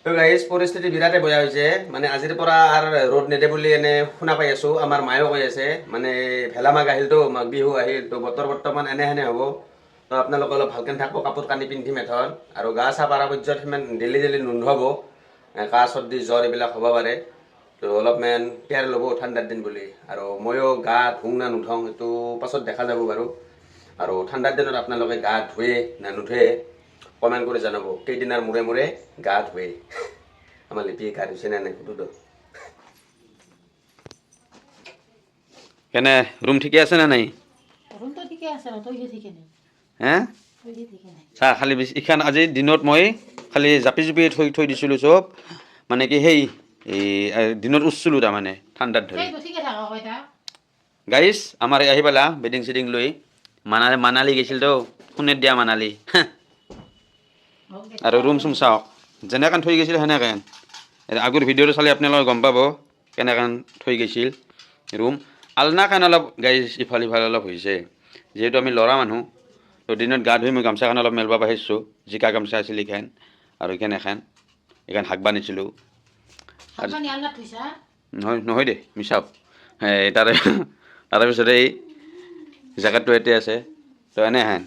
তো গাইজ পৰিস্থিতি বিৰাটেই বেয়া হৈছে মানে আজিৰ পৰা আৰু ৰ'দ নেদে বুলি এনে শুনা পাই আছোঁ আমাৰ মায়েও কৈ আছে মানে ভেলা মাঘ আহিলতো মাঘ বিহু আহিল তো বতৰ বৰ্তমান এনেহেনে হ'ব তো আপোনালোকে অলপ ভালকৈ থাকিব কাপোৰ কানি পিন্ধিম এথন আৰু গা চা পাৰা পৰ্যায়ত সিমান ডেইলি নোধোৱাব কাহ চৰ্দি জ্বৰ এইবিলাক হ'ব পাৰে তো অলপমান কেয়াৰ ল'ব ঠাণ্ডাৰ দিন বুলি আৰু ময়ো গা ধুওঁ না নুধুওঁ সেইটো পাছত দেখা যাব বাৰু আৰু ঠাণ্ডাৰ দিনত আপোনালোকে গা ধুৱে না নুধুৱে কমেণ্ট কৰি জনাব কেইদিনৰ মূৰে মূৰে গা ধুৱে আমাৰ লিপি গা ধুইছে নে নাই সুধো কেনে ৰুম ঠিকে আছে নে নাই ৰুমটো ঠিকে আছে তই ঠিকে নাই হে তই ঠিকে নাই চা খালি ইখান আজি দিনত মই খালি জাপি জুপি থৈ দিছিলোঁ চব মানে কি সেই দিনত উঠছিলোঁ তাৰমানে ঠাণ্ডাত ধৰি ঠিকে থাকা কইতা গাইজ আমাৰ আহি পেলা বেডিং চেডিং লৈ মানালী গৈছিলতো সোণেত দিয়া মানালী আৰু ৰুম চুম চাওক যেনেকৈ থৈ গৈছিল সেনেকৈ আগৰ ভিডিঅ'টো চালে আপোনালোকে গম পাব কেনেকৈ থৈ গৈছিল ৰুম আলনাখন অলপ গাইজ ইফাল সিফাল অলপ হৈছে যিহেতু আমি ল'ৰা মানুহ তো দিনত গা ধুই মই গামচাখন অলপ মেলব পাৰিছোঁ জিকা গামচা আছিল এইখন আৰু এইখন শাক বান্ধিছিলোঁ নহয় দে মিছাও তাৰপিছতে এই জেকেটটো এতিয়া আছে তো এনেহেন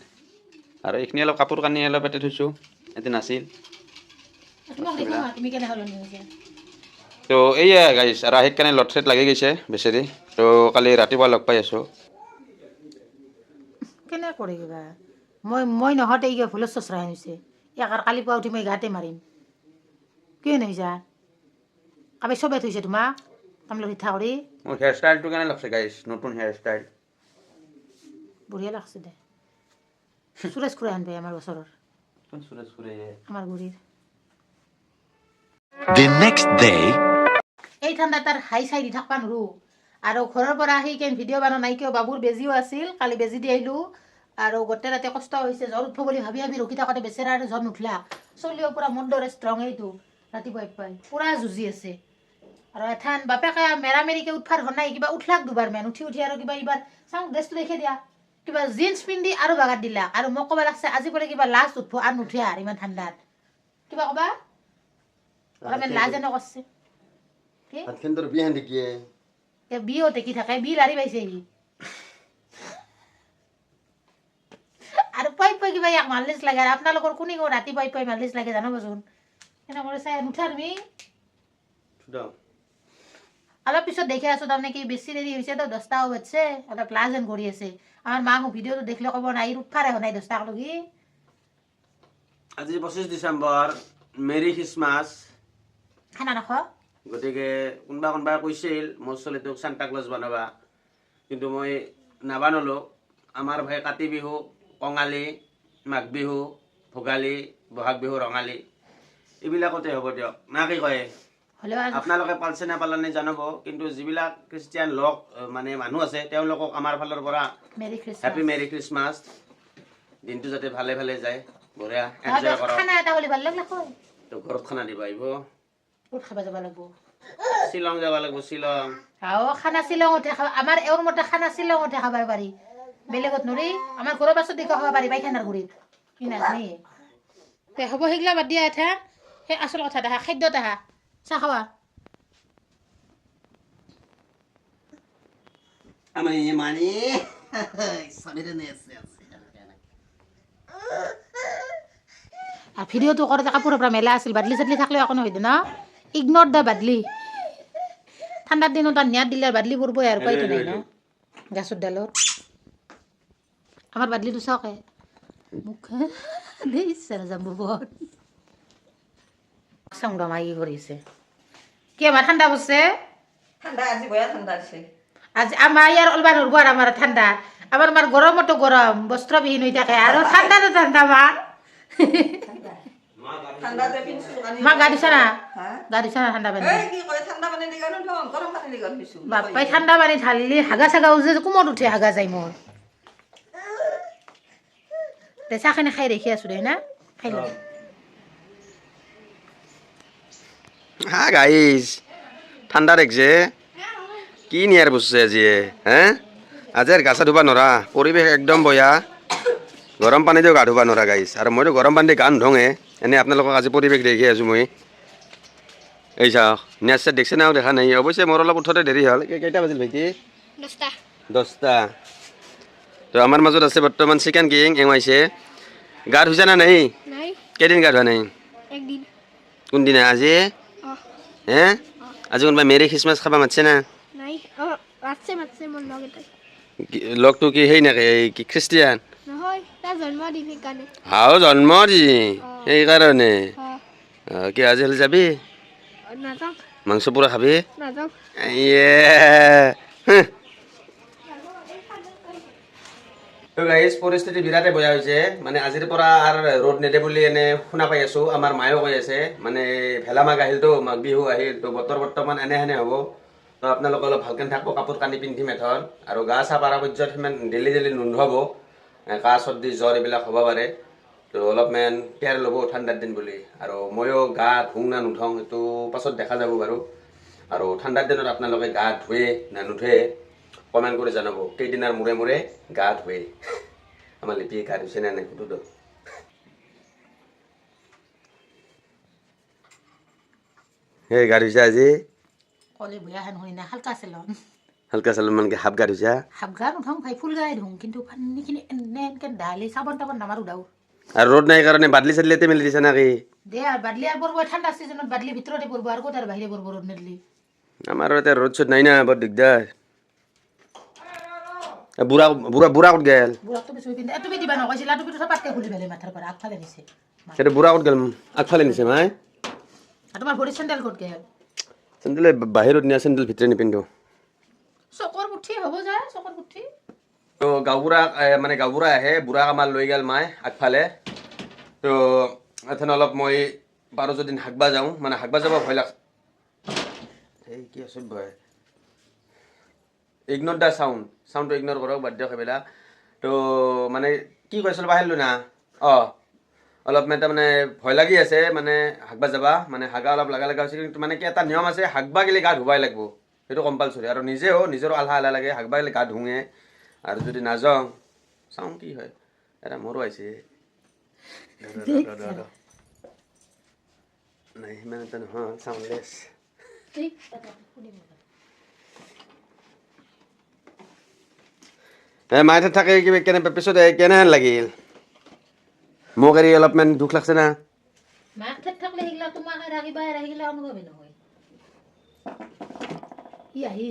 আৰু এইখিনি অলপ কাপোৰ কানি অলপ ইয়াতে থৈছোঁ ইয়াতে নাছিল তো এইয়া গাইছ আৰু আহিত কাৰণে লট চেট লাগি গৈছে বেচেৰি তো কালি ৰাতিপুৱা লগ পাই আছোঁ কেনে কৰে কিবা মই নহওঁতে এই ভুলৰ চচৰা হৈছে ইয়াক আৰু কালি পুৱা উঠি মই গাতে মাৰিম কিয় নহয় যা কাবাই চবে থৈছে তোমাক কামলৈ পিঠা কৰি মোৰ হেয়াৰ ষ্টাইলটো কেনে লাগছে গাইছ নতুন হেয়াৰ ষ্টাইল বঢ়িয়া লাগছে দে সুৰেশ খুৰাই আনবে আমাৰ ওচৰৰ সুৰেশ খুৰাই আমাৰ গুৰিৰ The next day. এই ঠাণ্ডা তাৰ হাই চাই দি থাকবা নোৱাৰো আৰু ঘৰৰ পৰা আহি কেন ভিডিঅ' বনোৱা নাই কিয় বাবুৰ বেজিও আছিল কালি বেজি দি আহিলোঁ আৰু গোটেই ৰাতি কষ্ট হৈছে জ্বৰ উঠিব বুলি ভাবি ৰখি থাকোঁতে বেচেৰা আৰু জ্বৰ নুঠিলা চলিও পূৰা মোৰ দৰে ষ্ট্ৰং এইটো ৰাতিপুৱাই পাই পূৰা যুঁজি আছে আৰু এঠান বাপেকে মেৰামেৰিকে উঠবাৰ হোৱা নাই কিবা উঠলাক দুবাৰমান উঠি আৰু কিবা এইবাৰ চাওঁ ড্ৰেছটো দেখে দিয়া কিবা জিন্স পিন্ধি আৰু বাগাত দিলা আৰু মোক ক'ব লাগছে আজি বোলে কিবা লাজ উঠব আৰু নুঠে আৰু ইমান ঠাণ্ডাত কিবা ক'বা অলপমান লাজ এনে কৰছে বিয়েও টেকি থাকে বি লাৰি পাইছে সি আৰু পাই কিবা ইয়াক মালিচ লাগে আৰু আপোনালোকৰ কোনে ৰাতি পাই মালিচ লাগে জানাবচোন এনে কৰি চাই নুঠা তুমি অলপ পিছত দেখি আছো তাৰমানে কি বেছি দেৰি হৈছে তো 10টাও বাজছে অলপ লাজ যেন কৰি আছে আমাৰ মাকো ভিডিঅ'টো দেখিলে ক'ব নাই উঠফাৰে হোৱা নাই 10টাক লগি আজি 25 ডিচেম্বৰ মেৰী খ্ৰীষ্টমাছ খানা নাখ গতিকে কোনোবাই কৈছিল মোৰ ছোৱালীটোক চান্তা ক্লজ বনাবা কিন্তু মই নাবানলোঁ আমাৰ ভাই কাতি বিহু কঙালী মাঘ বিহু ভোগালী বহাগ বিহু ৰঙালী এইবিলাকতে হ'ব দিয়ক না কি কয় হ'লেও আপোনালোকে পালছে নে পালা জানাব কিন্তু যিবিলাক খ্ৰীষ্টিয়ান লোক মানে মানুহ আছে তেওঁলোকক আমাৰ ফালৰ পৰা হেপী মেৰী খ্ৰীষ্টমাছ দিনটো যাতে ভালে ভালে যায় বঢ়িয়া এনজয় কৰক খানা এটা হ'লে ভাল লাগলা হয় তো ঘৰত খানা দিব আহিব ক'ত খাব যাব লাগিব শ্বিলং যাব লাগিব শ্বিলং খানা শ্বিলঙতে খাব আমাৰ এওঁৰ মতে খানা শ্বিলঙতে খাব পাৰি বেলেগত নৰি আমাৰ ঘৰৰ পাছত দেখি খাব পাৰি পাইখানাৰ গুৰিত কি নাজানি হ'ব সেইগিলা বাদ দিয়া এঠা সেই আচল কথা দেখা খাদ্যত আহা চাহ খাৱা ভিডিঅ'টো কৰোঁতে কাপোৰৰ পৰা মেলা আছিল বাদলি চাদলি থাকলেও একো নহয় ন ইগন'ৰ দা বাদলি ঠাণ্ডাৰ দিনত তাত নিয়াত দিলে বাদলি পৰিবই আৰু উপায়তো নাই ন গাছৰ ডালত আমাৰ বাদলিটো চাওকে মুখ ইচ্ছা নাযাম বহুত সংগ্ৰামাই কি কৰিছে কি আমাৰ ঠাণ্ডা পৰছে ঠাণ্ডা আজি বয়া ঠাণ্ডা আছে আজি আমাৰ ইয়াৰ অলবা নৰব আৰু আমাৰ ঠাণ্ডা আমাৰ গৰমতো গৰম বস্ত্ৰবিহীন হৈ থাকে আৰু ঠাণ্ডাতো ঠাণ্ডা আমাৰ ঠাণ্ডা যে পিনছো মা গা দিছা না ঠাণ্ডা পানী এই কি কয় ঠাণ্ডা পানী দি গানো ধং গৰম পানী দি গান পিছো বাপাই ঠাণ্ডা পানী ঢালিলি হাগা চাগা উজে কোমত উঠে হাগা যায় মোৰ দে চাহখিনি খাই দেখি আছো দে না খাই ল হা গাইজ ঠাণ্ডা দেখছে কি নিয়াৰ বসছে আজি হে আজি আৰ গা চা ধুবা নৰা পৰিৱেশ একদম বয়া গৰম পানী দিও গা ধুবা নৰা গাইজ আৰু মইতো গৰম পানী দি গা নুধোঙে এনে আপোনালোকক আজি পৰিৱেশ দেখি আছোঁ মই এই চাওক নেট চেট দেখছে না দেখা নাই অৱশ্যে মোৰ অলপ উঠোতে দেৰি হ'ল কেইটা বাজিল ভাইটি 10টা 10টা তো আমাৰ মাজত আছে বৰ্তমান চিকেন কিং এঙাইছে গা ধুইছা না নাই নাই কেইদিন গা ধোৱা নাই একদিন কোনদিনা আজি হে আজি কোনোবা মেৰি খ্ৰীষ্টমাছ খাবা মাতছে না নাই মাতছে মোৰ লগ এটাই লগটো কি সেই নেকি কি খ্ৰীষ্টিয়ান নহয় তাৰ জন্মদিন সেইকাৰণে হাও জন্মদিন সেইকাৰণে কি আজি হ'লে যাবি নাযাওঁ মাংস পুৰা খাবি নাযাওঁ তো গাইজ পৰিস্থিতি বিৰাটেই বেয়া হৈছে মানে আজিৰ পৰা আৰু ৰ'দ নেদে বুলি এনে শুনা পাই আছোঁ আমাৰ মায়েও কৈ আছে মানে ভেলা মাঘ আহিলতো মাঘ বিহু আহিল তো বতৰ বৰ্তমান এনেহেনে হ'ব তো আপোনালোকে অলপ ভালকৈ থাকিব কাপোৰ কানি পিন্ধিম এথন আৰু গা চা পাৰা পৰ্যায়ত সিমান ডেইলি নুন্ধব কাহ চৰ্দি জ্বৰ এইবিলাক হ'ব পাৰে তো অলপমান কেয়াৰ ল'ব ঠাণ্ডাৰ দিন বুলি আৰু ময়ো গা ধুওঁ না নুধুওঁ সেইটো পাছত দেখা যাব বাৰু আৰু ঠাণ্ডাৰ দিনত আপোনালোকে গা ধুৱে না নুধুৱে কমেণ্ট কৰি জনাব কেইদিনৰ মূৰে মূৰে গা ধুৱে আমাৰ লিপিয়ে গা ধুইছে নে নাই সুধো সেই গা ধুইছা আজি কলে বয়া হেন শুনি না হালকা চেলন হালকা চালন মানকে হাফ গা ধুইছা হাফ গা নুঠাওঁ খাই ফুল গাই ধুওঁ কিন্তু পানীখিনি এনে এনেকৈ ডালি চাবোন তাবোন নামাৰো দাও আৰু ৰ'দ নাই কাৰণে বাদলি চাদলিতে মেলি দিছা নাকি দে আৰু বাদলি আৰু পৰব ঠাণ্ডা ছিজনত বাদলি ভিতৰতে পৰব আৰু ক'ত আৰু বাহিৰে পৰব ৰ'দ নেদলি আমাৰ ইয়াতে ৰ'দ চ'দ নাই না বৰ দিগদাৰ বুঢ়া বুঢ়া বুঢ়া ক'ত গেল বুঢ়াকটো বেছি পিন্ধে তুমি দিবা নকৈছিলা তুমিতো পাতকে খুলি পেলাই মাথাৰ পৰা আগফালে দিছে সেইটো বুঢ়া ক'ত গেল আগফালে নিছে মাই আৰু তোমাৰ ভৰিৰ চেণ্ডেল ক'ত গেল চেণ্ডেল বাহিৰত নিয়া চেণ্ডেল ভিতৰে নিপিন্ধো চকৰ মুঠি হ'ব যায় চকৰ মুঠি তো গাঁওবুঢ়া মানে গাঁওবুঢ়া আহে বুঢ়াক আমাৰ লৈ গ'ল মায়ে আগফালে তো এথেন অলপ মই বাৰ যদি হাকবা যাওঁ মানে হাকবা যাব ভয় লাগ এই কি আছে ভয় ইগন'ৰ দ্য চাউণ্ডটো ইগন'ৰ কৰক বাদ দিয়ক সেইবিলাক তো মানে কি কৈছিলোঁ বাহিৰলোঁ না অলপ মানে ভয় লাগি আছে মানে হাকবা যাবা মানে হাগা অলপ লাগা হৈছে কিন্তু মানে কি এটা নিয়ম আছে হাকবা গেলে গা ধুবাই লাগব সেইটো কম্পালচৰি আৰু নিজৰো আলহা আলহা লাগে হাকবা গেলে গা ধুঙে আৰু যদি নাযাওঁ চাওঁ কি হয় এটা মোৰো আহিছে নাই সিমান এটা নহয় চাউণ্ডলেছ মায়ে থাকে কিবা পিছত কেনেহেন লাগিল মোক এৰি অলপমান দুখ লাগছে না মাক ঠেক থাকলে সেইগিলা তোমাক ৰাখিবা ৰাখিলে অনুভৱেই নহয় ই আহি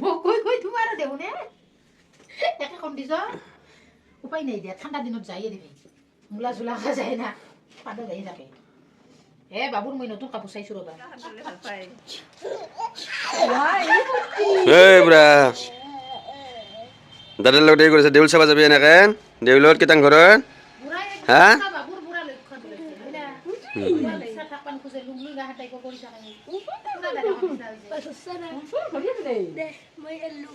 মোক কৈ তোমাৰ দেউনে একে কম দিছ উপায় নাই দিয়া ঠাণ্ডা দিনত যায়ে দিবি মূলা চোলা খোৱা যায় না পাদত আহি থাকে বাবুৰ মই নতুন কাপোৰ চাইছোঁ ৰ'বা বুঢ়া দাদাৰ লগত এই কৰিছে দেউল চাবা যাবি এনেকে দেউলত কেইটাং ঘৰত হা বাবুৰ বুঢ়া লক্ষ্য থাকবান খোজে লুংলুং গাহাত টাইপ কৰি থাকে দে মই এল্লো